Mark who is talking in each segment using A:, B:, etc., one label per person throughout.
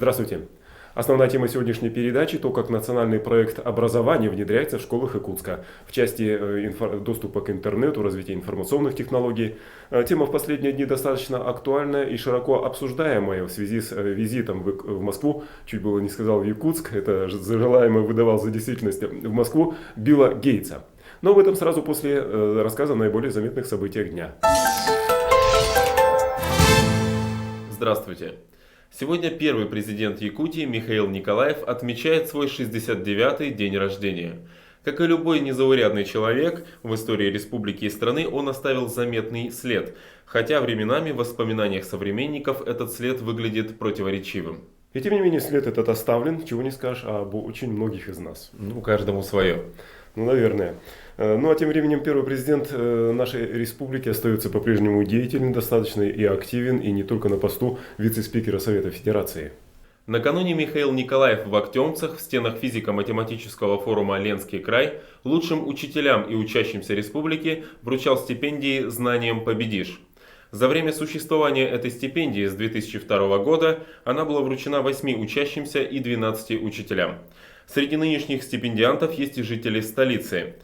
A: Здравствуйте. Основная тема сегодняшней передачи – то, как национальный проект образования внедряется в школах Якутска в части доступа к интернету, развития информационных технологий. Тема в последние дни достаточно актуальная и широко обсуждаемая в связи с визитом в Москву, чуть было не сказал в Якутск, это желаемое выдавал за действительность, в Москву Билла Гейтса. Но об этом сразу после рассказа о наиболее заметных событиях дня.
B: Здравствуйте. Сегодня первый президент Якутии Михаил Николаев отмечает свой 69-й день рождения. Как и любой незаурядный человек, в истории республики и страны он оставил заметный след, хотя временами в воспоминаниях современников этот след выглядит противоречивым.
A: И тем не менее след этот оставлен, чего не скажешь об очень многих из нас.
B: Каждому свое.
A: Наверное. А тем временем первый президент нашей республики остается по-прежнему деятелен достаточно и активен, и не только на посту вице-спикера Совета Федерации.
B: Накануне Михаил Николаев в Актемцах в стенах физико-математического форума «Ленский край» лучшим учителям и учащимся республики вручал стипендии «Знанием победишь». За время существования этой стипендии с 2002 года она была вручена 8 учащимся и 12 учителям. Среди нынешних стипендиантов есть и жители столицы.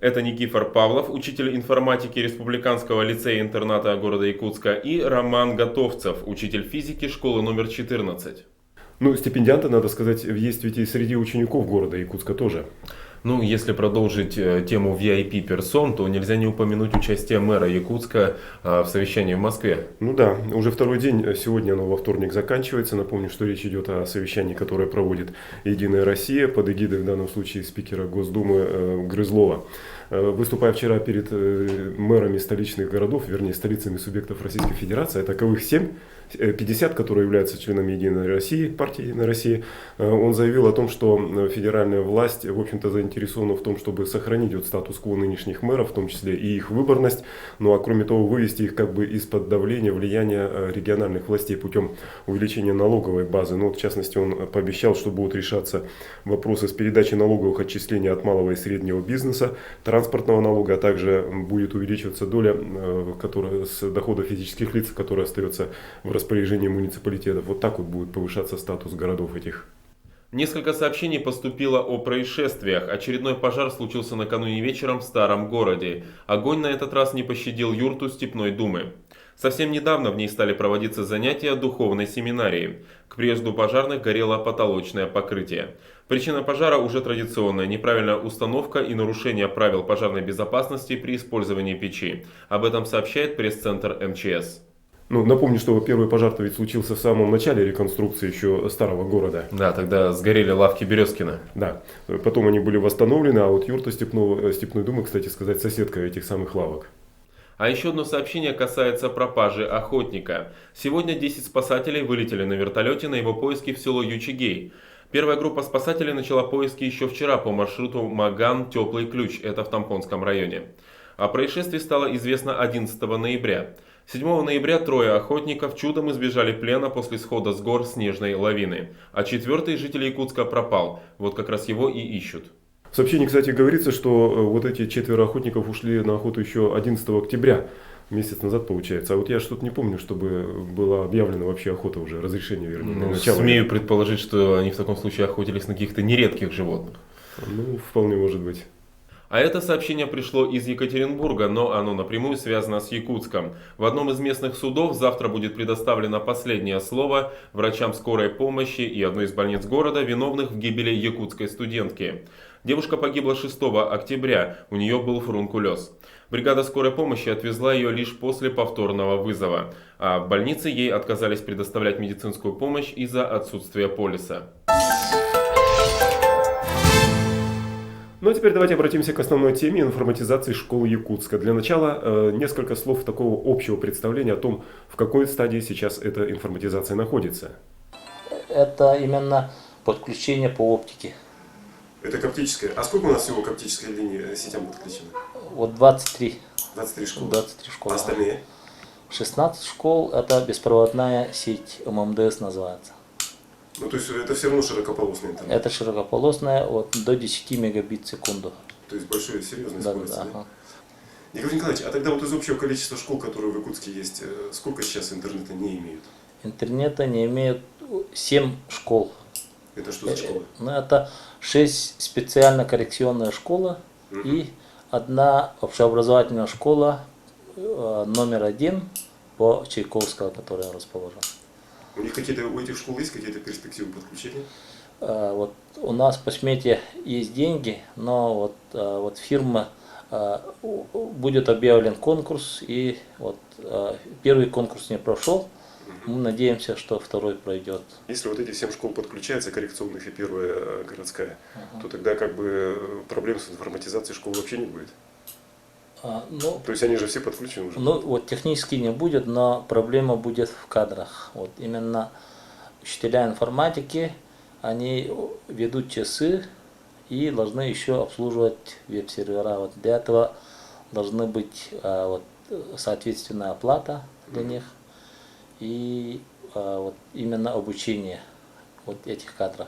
B: Это Никифор Павлов, учитель информатики Республиканского лицея-интерната города Якутска, и Роман Готовцев, учитель физики школы номер 14.
A: Стипендианты, надо сказать, есть ведь и среди учеников города Якутска тоже.
B: Если продолжить тему VIP-персон, то нельзя не упомянуть участие мэра Якутска в совещании в Москве.
A: Уже второй день, сегодня оно во вторник заканчивается. Напомню, что речь идет о совещании, которое проводит «Единая Россия» под эгидой в данном случае спикера Госдумы Грызлова. Выступая вчера перед мэрами столичных городов, вернее столицами субъектов Российской Федерации, а таковых 50, которые являются членами Единой России, партии Единой России, он заявил о том, что федеральная власть, в общем-то, заинтересована в том, чтобы сохранить статус-кво нынешних мэров, в том числе и их выборность, кроме того, вывести их из-под давления, влияния региональных властей путем увеличения налоговой базы. В частности, он пообещал, что будут решаться вопросы с передачей налоговых отчислений от малого и среднего бизнеса, транспортного налога, а также будет увеличиваться доля с дохода физических лиц, которая остается в распоряжении муниципалитетов. Так будет повышаться статус городов этих.
B: Несколько сообщений поступило о происшествиях. Очередной пожар случился накануне вечером в Старом городе. Огонь на этот раз не пощадил юрту Степной Думы. Совсем недавно в ней стали проводиться занятия духовной семинарии. К приезду пожарных горело потолочное покрытие. Причина пожара уже традиционная: неправильная установка и нарушение правил пожарной безопасности при использовании печи. Об этом сообщает пресс-центр МЧС.
A: Напомню, что первый пожар-то ведь случился в самом начале реконструкции еще Старого города.
B: Да, тогда сгорели лавки Березкина.
A: Да, потом они были восстановлены, а юрта Степной Думы, кстати сказать, соседка этих самых лавок.
B: А еще одно сообщение касается пропажи охотника. Сегодня 10 спасателей вылетели на вертолете на его поиски в село Ючигей. Первая группа спасателей начала поиски еще вчера по маршруту Маган-Теплый Ключ, это в Тампонском районе. О происшествии стало известно 11 ноября. 7 ноября 3 охотников чудом избежали плена после схода с гор снежной лавины, а 4-й житель Якутска пропал, как раз его и ищут.
A: В сообщении, кстати, говорится, что эти 4 охотников ушли на охоту еще 11 октября, месяц назад получается. А я что-то не помню, чтобы была объявлена вообще охота уже, разрешение, вернее, начало.
B: Смею предположить, что они в таком случае охотились на каких-то нередких животных.
A: Вполне может быть.
B: А это сообщение пришло из Екатеринбурга, но оно напрямую связано с Якутском. В одном из местных судов завтра будет предоставлено последнее слово врачам скорой помощи и одной из больниц города, виновных в гибели якутской студентки. Девушка погибла 6 октября, у нее был фурункулез. Бригада скорой помощи отвезла ее лишь после повторного вызова, а в больнице ей отказались предоставлять медицинскую помощь из-за отсутствия полиса.
A: А теперь давайте обратимся к основной теме информатизации школы Якутска. Для начала несколько слов такого общего представления о том, в какой стадии сейчас эта информатизация находится.
C: Это именно подключение по оптике.
A: Это к оптической. А сколько у нас всего к оптической линии сетям подключено?
C: 23.
A: 23 школы.
C: 23 школы.
A: А остальные?
C: 16 школ, это беспроводная сеть ММДС называется.
A: То есть это все равно широкополосный интернет?
C: Это широкополосная до 10 мегабит в секунду.
A: То есть большой, серьезный скорость.
C: Да.
A: Николай Николаевич, а тогда из общего количества школ, которые в Якутске есть, сколько сейчас интернета не имеют?
C: Интернета не имеют 7 школ.
A: Это что за школа?
C: Ну, это 6 специально-коррекционная школа и одна общеобразовательная школа номер 1 по Чайковского, которая расположена.
A: У них какие-то, у этих школ есть какие-то перспективы подключения?
C: Вот у нас по смете есть деньги, но вот фирма будет объявлен конкурс, и вот первый конкурс не прошел. Мы надеемся, что второй пройдет.
A: Если вот эти 7 школ подключаются, коррекционных и первая городская, то тогда как бы проблем с информатизацией школ вообще не будет.
C: Ну,
A: То есть они же все подключены уже.
C: ну, вот технически не будет, но проблема будет в кадрах. Вот именно учителя информатики, они ведут часы и должны еще обслуживать веб-сервера. Вот для этого должны быть вот, соответственная оплата для них и вот именно обучение вот этих кадров.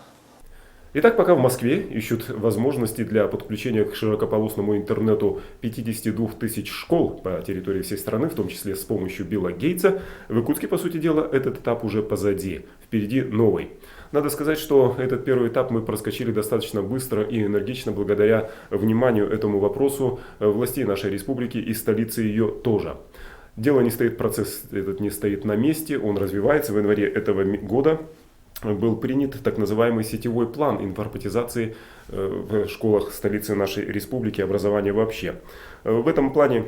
A: Итак, пока в Москве ищут возможности для подключения к широкополосному интернету 52 тысяч школ по территории всей страны, в том числе с помощью Билла Гейтса, в Иркутске, по сути дела, этот этап уже позади. Впереди новый. Надо сказать, что этот первый этап мы проскочили достаточно быстро и энергично благодаря вниманию этому вопросу властей нашей республики и столицы ее тоже. Дело не стоит, процесс этот не стоит на месте, он развивается. В январе этого года был принят так называемый сетевой план информатизации в школах столицы нашей республики, образования вообще. В этом плане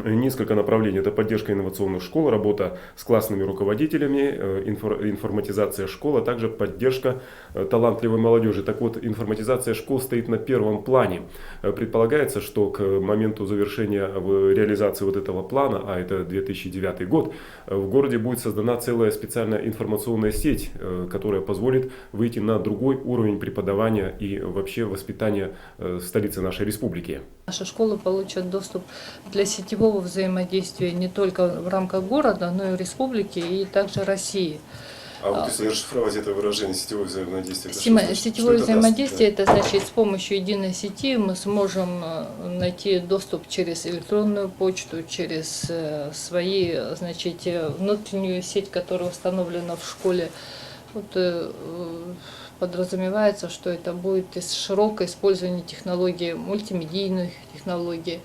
A: несколько направлений. Это поддержка инновационных школ, работа с классными руководителями, информатизация школ, а также поддержка талантливой молодежи. Так вот, информатизация школ стоит на первом плане. Предполагается, что к моменту завершения реализации вот этого плана, а это 2009 год, в городе будет создана целая специальная информационная сеть, которая позволит выйти на другой уровень преподавания и вообще воспитания в столице нашей республики.
D: Наши школы получат доступ для сетевого взаимодействия не только в рамках города, но и республики и также России.
A: А вот если расшифровать это выражение сетевое взаимодействие,
D: Сетевое взаимодействие – это значит, с помощью единой сети мы сможем найти доступ через электронную почту, через свои, значит, внутреннюю сеть, которая установлена в школе. Вот, подразумевается, что это будет широкое использование технологий, мультимедийных технологий,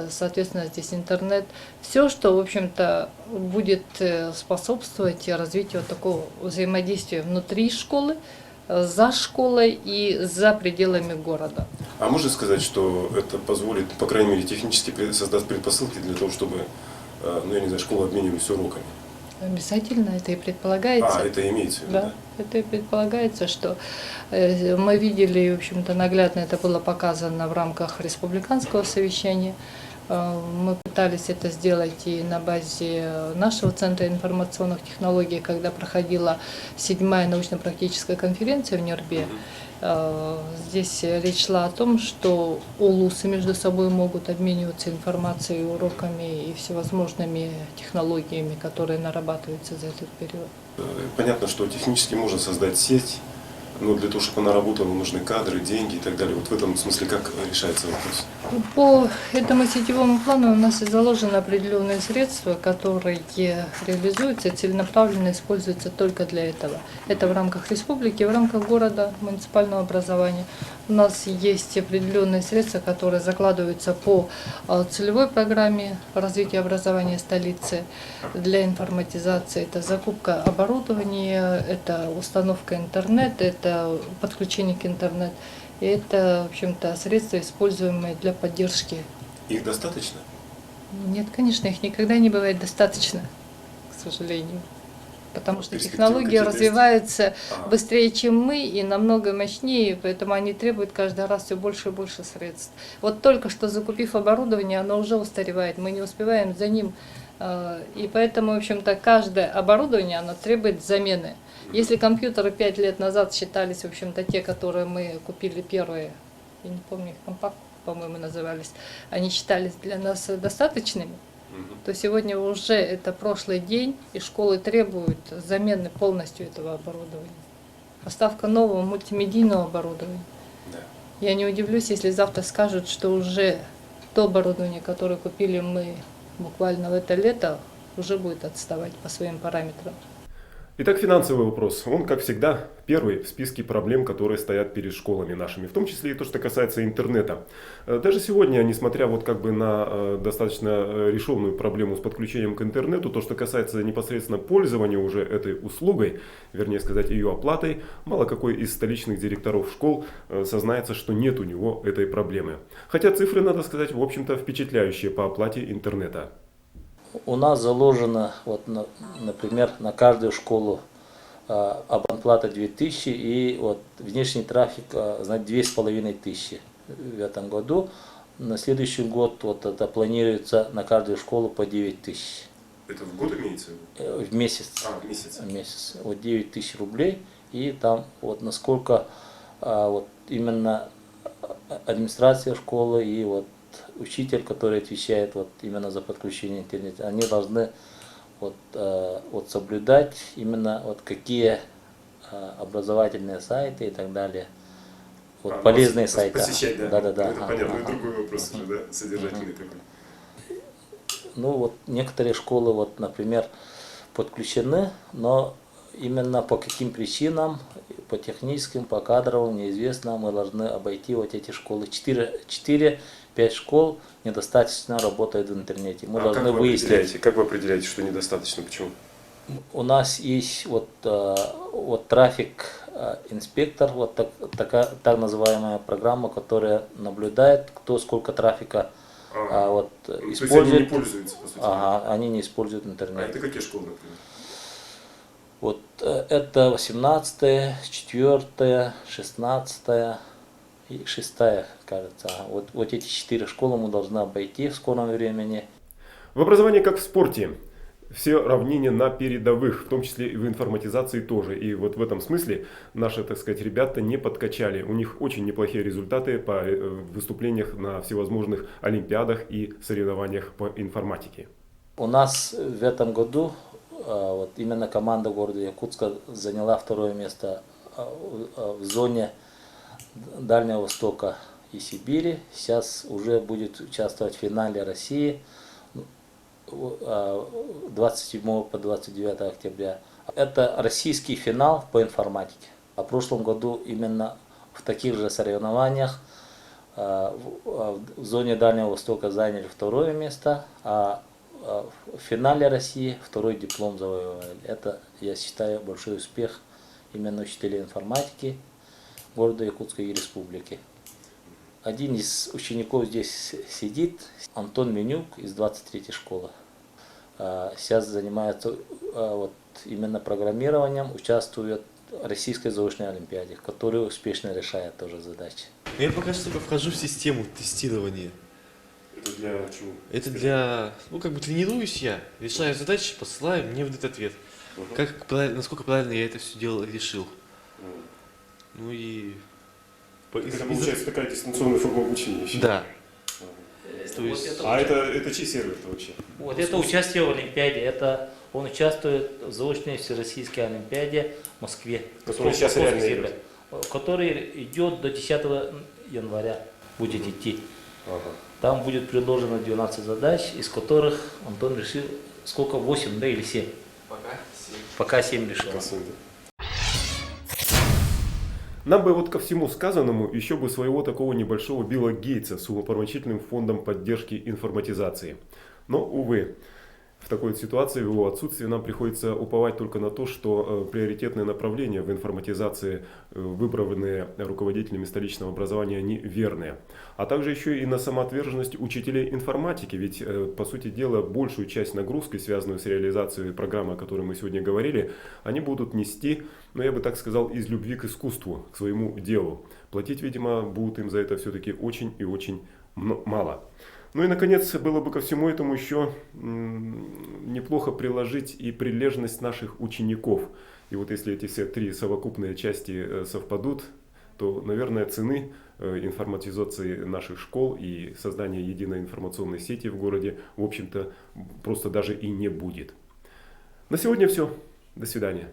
D: соответственно, здесь интернет. Все, что, в общем-то, будет способствовать развитию такого взаимодействия внутри школы, за школой и за пределами города.
A: А можно сказать, что это позволит, по крайней мере, технически создаст предпосылки для того, чтобы, ну, я не знаю, школы обменивались уроками?
D: Обязательно это и предполагается.
A: А, это имеется в виду, да?
D: Это и предполагается, что мы видели, в общем-то, наглядно это было показано в рамках республиканского совещания. Мы пытались это сделать и на базе нашего Центра информационных технологий, когда проходила 7-я научно-практическая конференция в Нюрбе. Здесь речь шла о том, что улусы между собой могут обмениваться информацией, уроками и всевозможными технологиями, которые нарабатываются за этот период.
A: Понятно, что технически можно создать сеть, но для того, чтобы она работала, нужны кадры, деньги и так далее. Вот в этом смысле как решается вопрос?
D: По этому сетевому плану у нас и заложены определенные средства, которые реализуются и целенаправленно используются только для этого. Это в рамках республики, в рамках города, муниципального образования. У нас есть определенные средства, которые закладываются по целевой программе развития образования столицы для информатизации. Это закупка оборудования, это установка интернета, это подключение к интернету. И это, в общем-то, средства, используемые для поддержки.
A: Их достаточно?
D: Нет, конечно, их никогда не бывает достаточно, к сожалению. Потому что технологии развиваются быстрее, чем мы, и намного мощнее, поэтому они требуют каждый раз все больше и больше средств. Вот только что закупив оборудование, оно уже устаревает, мы не успеваем за ним. И поэтому, в общем-то, каждое оборудование, оно требует замены. Если компьютеры 5 лет назад считались, в общем-то, те, которые мы купили первые, я не помню, их компакт, по-моему, назывались, они считались для нас достаточными, то сегодня уже это прошлый день, и школы требуют замены полностью этого оборудования. Поставка нового мультимедийного оборудования. Я не удивлюсь, если завтра скажут, что уже то оборудование, которое купили мы буквально в это лето, уже будет отставать по своим параметрам.
A: Итак, финансовый вопрос. Он, как всегда, первый в списке проблем, которые стоят перед школами нашими, в том числе и то, что касается интернета. Даже сегодня, несмотря вот как бы на достаточно решенную проблему с подключением к интернету, то, что касается непосредственно пользования уже этой услугой, вернее сказать, ее оплатой, мало какой из столичных директоров школ сознается, что нет у него этой проблемы. Хотя цифры, надо сказать, в общем-то впечатляющие по оплате интернета.
C: У нас заложено, вот, например, на каждую школу абонплата 2000 и вот внешний трафик, знаете, 2500 в этом году. На следующий год вот это планируется на каждую школу по 9000.
A: Это в год имеется в виду?
C: В месяц.
A: В месяц.
C: В месяц. Вот 9000 рублей. И там вот насколько вот именно администрация школы и вот учитель, который отвечает вот именно за подключение интернета, они должны вот соблюдать именно вот какие образовательные сайты и так далее. Вот полезные сайты.
A: Посещать, да.
C: Да.
A: Это понятно, это другой вопрос уже, да, содержательный такой.
C: Ну вот некоторые школы, вот, например, подключены, но именно по каким причинам, по техническим, по кадровым, неизвестно, мы должны обойти вот эти школы. 4-5 школ недостаточно работают в интернете. Мы должны выяснить.
A: Как вы определяете, что недостаточно? Почему?
C: У нас есть вот трафик инспектор, вот так называемая программа, которая наблюдает, кто сколько трафика использует.
A: То есть они не пользуются, по сути.
C: Они не используют интернет.
A: А это какие школы, например?
C: Вот это 18, 4, 16 и 6, кажется. Вот эти 4 школы мы должны обойти в скором времени.
A: В образовании, как в спорте, все равнения на передовых, в том числе и в информатизации тоже. И вот в этом смысле наши, так сказать, ребята не подкачали. У них очень неплохие результаты по выступлениях на всевозможных олимпиадах и соревнованиях по информатике.
C: У нас в этом году вот именно команда города Якутска заняла 2 место в зоне Дальнего Востока и Сибири. Сейчас уже будет участвовать в финале России 27 по 29 октября. Это российский финал по информатике. А в прошлом году именно в таких же соревнованиях в зоне Дальнего Востока заняли 2 место, а в финале России 2 диплом завоевали. Это, я считаю, большой успех именно учителей информатики города Якутска и республики. Один из учеников здесь сидит, Антон Менюк из 23-й школы. Сейчас занимается вот именно программированием, участвует в Российской заочной олимпиаде, которую успешно решает тоже задачи.
E: Я пока что только вхожу в систему тестирования.
A: Это для чего?
E: Это для, тренируюсь я, решаю задачи, посылаю, мне выдают ответ. Насколько правильно я это все дело решил. Ну и...
A: Это получается такая дистанционная форма обучения еще?
E: Да.
C: То есть,
A: это чей сервер-то вообще?
C: Вот это участие в Олимпиаде, он участвует в заочной всероссийской Олимпиаде в Москве,
A: Который сейчас реально идет?
C: Который идет до 10 января, будет идти.
A: Ага.
C: Там будет предложено 12 задач, из которых Антон решил, сколько, 8, да, или 7? Пока 7 решил.
A: Нам бы вот ко всему сказанному еще бы своего такого небольшого Билла Гейтса с умопомрачительным фондом поддержки информатизации. Но, увы, в такой ситуации, в его отсутствии, нам приходится уповать только на то, что приоритетные направления в информатизации, выбранные руководителями столичного образования, они верные. А также еще и на самоотверженность учителей информатики, ведь, по сути дела, большую часть нагрузки, связанную с реализацией программы, о которой мы сегодня говорили, они будут нести, я бы так сказал, из любви к искусству, к своему делу. Платить, видимо, будут им за это все-таки очень и очень мало. Ну и, наконец, было бы ко всему этому еще неплохо приложить и прилежность наших учеников. И вот если эти все 3 совокупные части совпадут, то, наверное, цены информатизации наших школ и создания единой информационной сети в городе, в общем-то, просто даже и не будет. На сегодня все. До свидания.